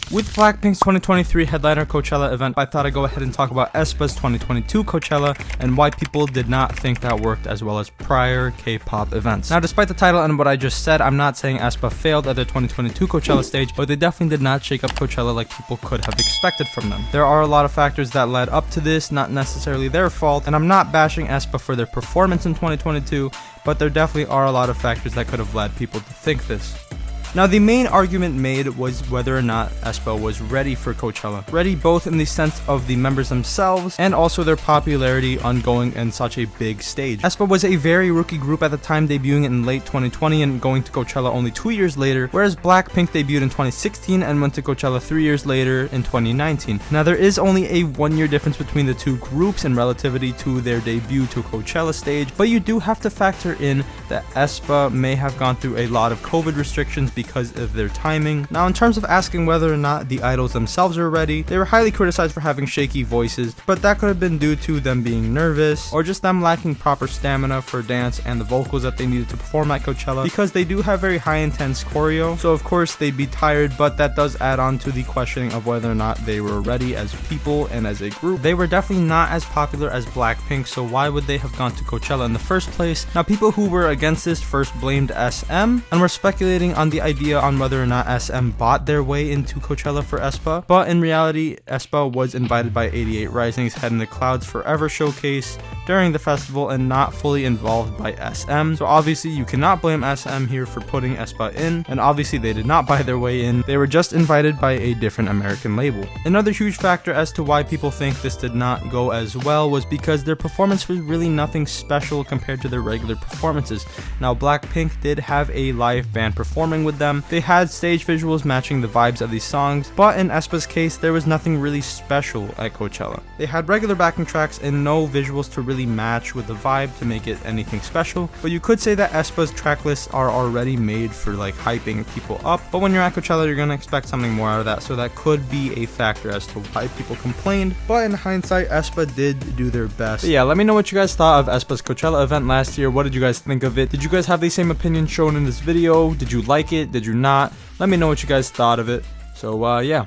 With BLACKPINK's 2023 headliner Coachella event, I thought I'd go ahead and talk about Aespa's 2022 Coachella and why people did not think that worked as well as prior K-pop events. Now, despite the title and what I just said, I'm not saying Aespa failed at their 2022 Coachella stage, but they definitely did not shake up Coachella like people could have expected from them. There are a lot of factors that led up to this, not necessarily their fault, and I'm not bashing Aespa for their performance in 2022, but there definitely are a lot of factors that could have led people to think this. Now, the main argument made was whether or not Aespa was ready for Coachella. Ready both in the sense of the members themselves and also their popularity on going in such a big stage. Aespa was a very rookie group at the time, debuting in late 2020 and going to Coachella only 2 years later, whereas BLACKPINK debuted in 2016 and went to Coachella 3 years later in 2019. Now, there is only a 1-year difference between the two groups in relativity to their debut to Coachella stage, but you do have to factor in that Aespa may have gone through a lot of COVID restrictions because of their timing. Now, in terms of asking whether or not the idols themselves are ready, they were highly criticized for having shaky voices, but that could have been due to them being nervous or just them lacking proper stamina for dance and the vocals that they needed to perform at Coachella, because they do have very high intense choreo, so of course they'd be tired, but that does add on to the questioning of whether or not they were ready as people and as a group. They were definitely not as popular as BLACKPINK, so why would they have gone to Coachella in the first place? Now, people who were against this first blamed SM and were speculating on the idea on whether or not SM bought their way into Coachella for Aespa, but in reality, Aespa was invited by 88 Rising's Head in the Clouds Forever showcase during the festival and not fully involved by SM. So obviously you cannot blame SM here for putting Aespa in, and obviously they did not buy their way in. They were just invited by a different American label. Another huge factor as to why people think this did not go as well was because their performance was really nothing special compared to their regular performances. Now, BLACKPINK did have a live band performing with them. They had stage visuals matching the vibes of these songs, but in Aespa's case, there was nothing really special at Coachella. They had regular backing tracks and no visuals to really match with the vibe to make it anything special, but you could say that Aespa's track lists are already made for like hyping people up, but when you're at Coachella, you're gonna expect something more out of that, so that could be a factor as to why people complained, but in hindsight, Aespa did do their best. But yeah, let me know what you guys thought of Aespa's Coachella event last year. What did you guys think of it? Did you guys have the same opinion shown in this video? Did you like it? Did you not? Let me know what you guys thought of it. So yeah.